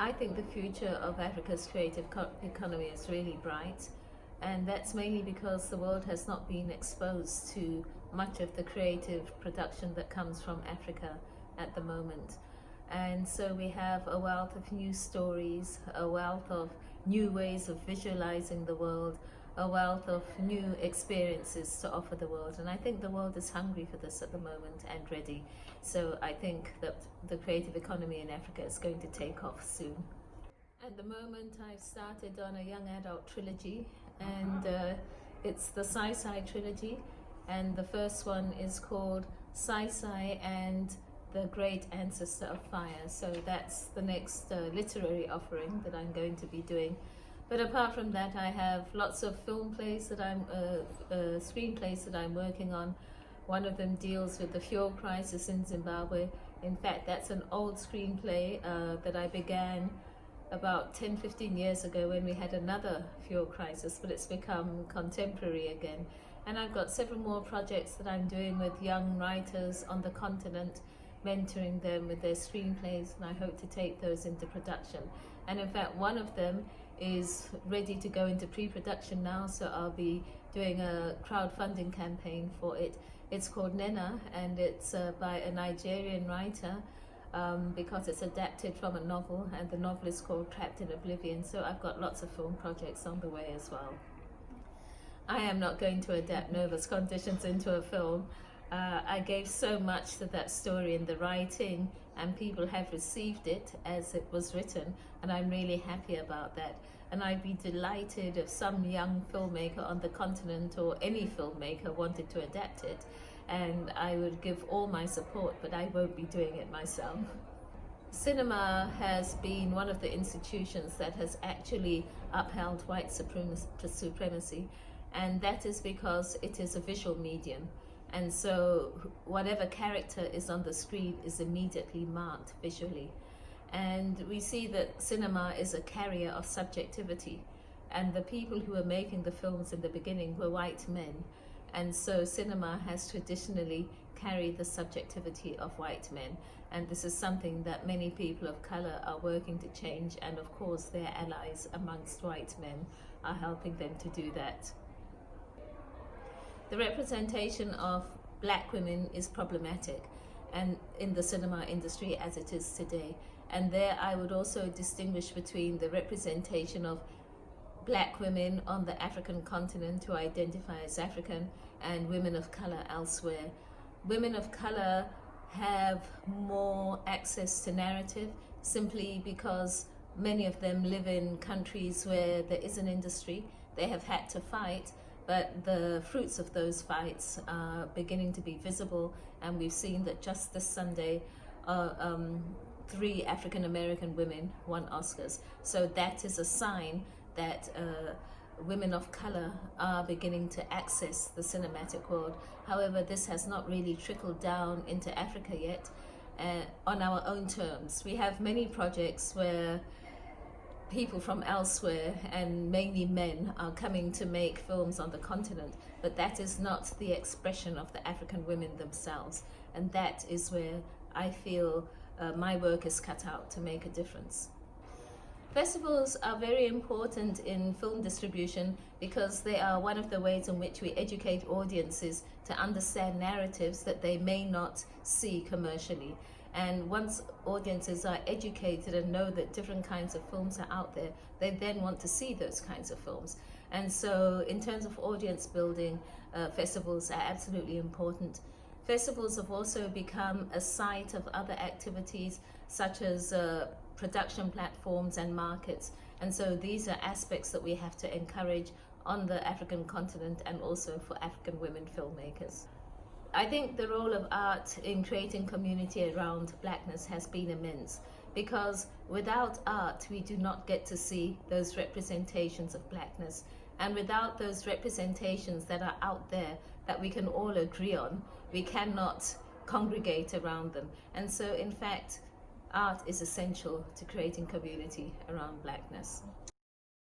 I think the future of Africa's creative economy is really bright, and that's mainly because the world has not been exposed to much of the creative production that comes from Africa at the moment. And so we have a wealth of new stories, a wealth of new ways of visualizing the world, a wealth of new experiences to offer the world. And I think the world is hungry for this at the moment and ready. So I think that the creative economy in Africa is going to take off soon. At the moment, I've started on a young adult trilogy, and it's the Tsitsi trilogy. And the first one is called Tsitsi and the Great Ancestor of Fire. So that's the next literary offering that I'm going to be doing. But apart from that, I have lots of film plays that screenplays that I'm working on. One of them deals with the fuel crisis in Zimbabwe. In fact, that's an old screenplay that I began about 10-15 years ago when we had another fuel crisis, but it's become contemporary again. And I've got several more projects that I'm doing with young writers on the continent, mentoring them with their screenplays, and I hope to take those into production. And in fact, one of them is ready to go into pre-production now, so I'll be doing a crowdfunding campaign for it. It's called Nena, and it's by a Nigerian writer, because it's adapted from a novel, and the novel is called Trapped in Oblivion. So I've got lots of film projects on the way as well. I am not going to adapt Nervous Conditions into a film. I gave so much to that story in the writing, and people have received it as it was written, and I'm really happy about that. And I'd be delighted if some young filmmaker on the continent or any filmmaker wanted to adapt it, and I would give all my support, but I won't be doing it myself. Cinema has been one of the institutions that has actually upheld white supremacy, and that is because it is a visual medium. And so whatever character is on the screen is immediately marked visually. And we see that cinema is a carrier of subjectivity. And the people who were making the films in the beginning were white men. And so cinema has traditionally carried the subjectivity of white men. And this is something that many people of color are working to change. And of course, their allies amongst white men are helping them to do that. The representation of black women is problematic, and in the cinema industry as it is today. And there I would also distinguish between the representation of black women on the African continent who identify as African and women of color elsewhere. Women of color have more access to narrative simply because many of them live in countries where there is an industry. They have had to fight, but the fruits of those fights are beginning to be visible, and we've seen that just this Sunday, 3 African American women won Oscars. So that is a sign that women of color are beginning to access the cinematic world. However, this has not really trickled down into Africa yet on our own terms. We have many projects where people from elsewhere, and mainly men, are coming to make films on the continent, but that is not the expression of the African women themselves, and that is where I feel my work is cut out to make a difference. Festivals are very important in film distribution because they are one of the ways in which we educate audiences to understand narratives that they may not see commercially. And once audiences are educated and know that different kinds of films are out there, they then want to see those kinds of films. And so in terms of audience building, festivals are absolutely important. Festivals have also become a site of other activities such as production platforms and markets. And so these are aspects that we have to encourage on the African continent and also for African women filmmakers. I think the role of art in creating community around blackness has been immense, because without art we do not get to see those representations of blackness, and without those representations that are out there that we can all agree on, we cannot congregate around them. And so in fact, art is essential to creating community around blackness.